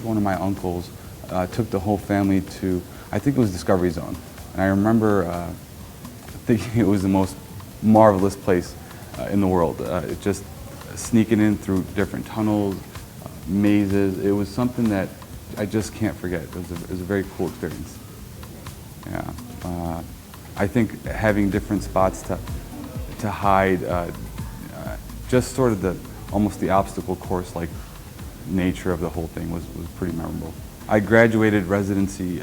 one of my uncles took the whole family to, I think it was Discovery Zone. And I remember thinking it was the most marvelous place in the world. It just sneaking in through different tunnels, mazes. It was something that I just can't forget. It was a very cool experience. Yeah. I think having different spots to hide, just sort of almost the obstacle course like nature of the whole thing was pretty memorable. I graduated residency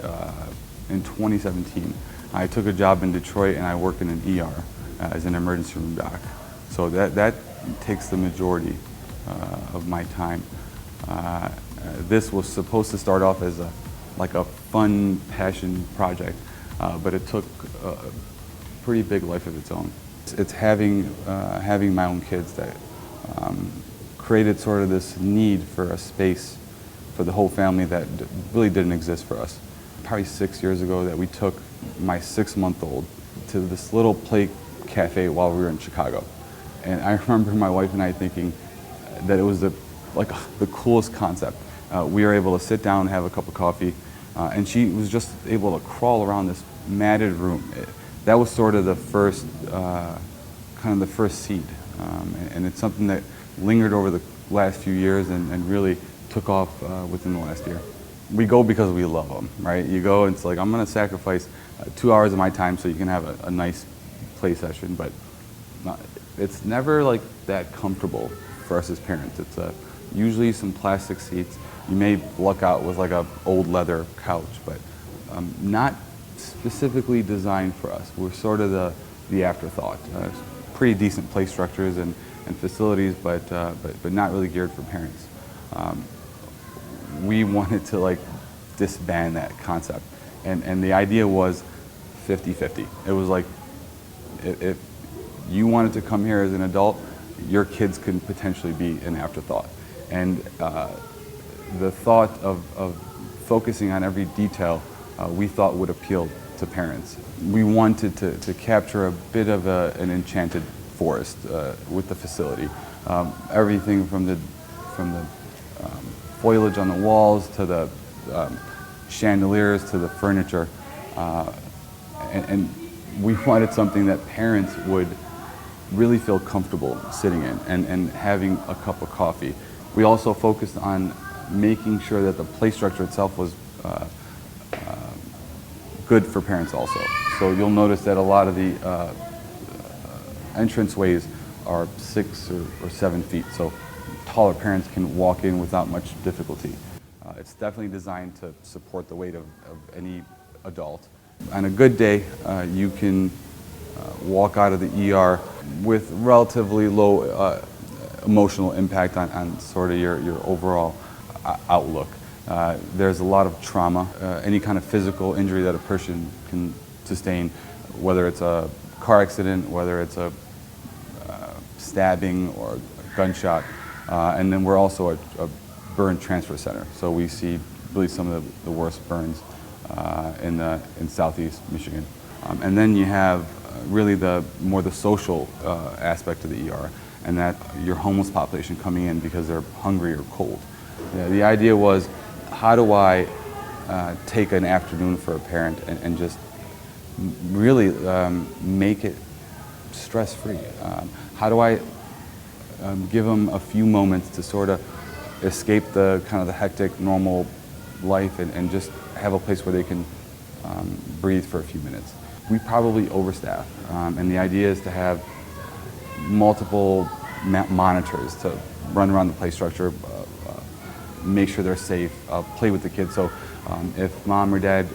in 2017. I took a job in Detroit and I worked in an ER as an emergency room doc. So that takes the majority of my time. This was supposed to start off as like a fun passion project, but it took a pretty big life of its own. It's having my own kids that created sort of this need for a space for the whole family that really didn't exist for us. Probably 6 years ago that we took my 6-month-old to this little play cafe while we were in Chicago. And I remember my wife and I thinking that it was the coolest concept. We were able to sit down and have a cup of coffee, and she was just able to crawl around this matted room. That was sort of the first, seed, and it's something that lingered over the last few years and really took off within the last year. We go because we love them, right? You go and it's like, I'm going to sacrifice 2 hours of my time so you can have a nice play session, but it's never like that comfortable for us as parents. It's usually some plastic seats. You may luck out with like an old leather couch, but not specifically designed for us. We're sort of the afterthought. Pretty decent play structures and facilities, but not really geared for parents. We wanted to like disband that concept, and the idea was 50-50. It was like if you wanted to come here as an adult, your kids could potentially be an afterthought. And the thought of focusing on every detail we thought would appeal to parents. We wanted to capture a bit of an enchanted forest with the facility. Everything from the foliage on the walls to the chandeliers to the furniture. And we wanted something that parents would really feel comfortable sitting in and having a cup of coffee. We also focused on making sure that the play structure itself was good for parents also. So you'll notice that a lot of the entranceways are 6 or 7 feet, so taller parents can walk in without much difficulty. It's definitely designed to support the weight of any adult. On a good day, you can walk out of the ER with relatively low emotional impact on sort of your overall outlook. There's a lot of trauma, any kind of physical injury that a person can sustain, whether it's a car accident, whether it's a stabbing or a gunshot. And then we're also a burn transfer center, so we see really some of the worst burns in southeast Michigan. And then you have really the social aspect of the ER, and that your homeless population coming in because they're hungry or cold. The idea was, how do I take an afternoon for a parent and just really make it stress-free? How do I give them a few moments to sort of escape the kind of the hectic normal life and just have a place where they can breathe for a few minutes? We probably overstaff, and the idea is to have multiple monitors to run around the play structure, make sure they're safe, play with the kids. So if mom or dad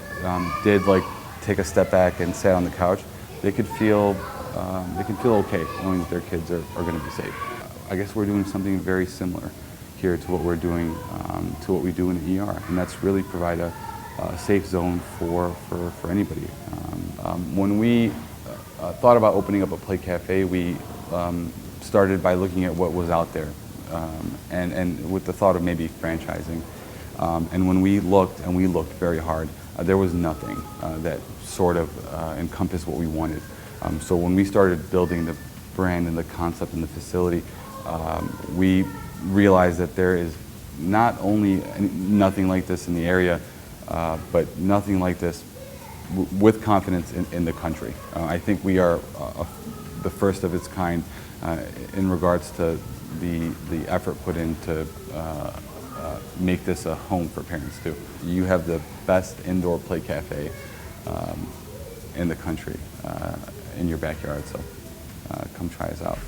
did like take a step back and sat on the couch, they could feel okay knowing that their kids are going to be safe. I guess we're doing something very similar here to what we're doing, to what we do in the ER, and that's really provide a safe zone for anybody. When we thought about opening up a play cafe, we started by looking at what was out there, and with the thought of maybe franchising. And when we looked, and we looked very hard, there was nothing that sort of encompassed what we wanted. So when we started building the brand and the concept and the facility, we realized that there is not only nothing like this in the area, but nothing like this with confidence in the country. I think we are the first of its kind in regards to the effort put in to make this a home for parents too. You have the best indoor play cafe in the country in your backyard, so come try us out.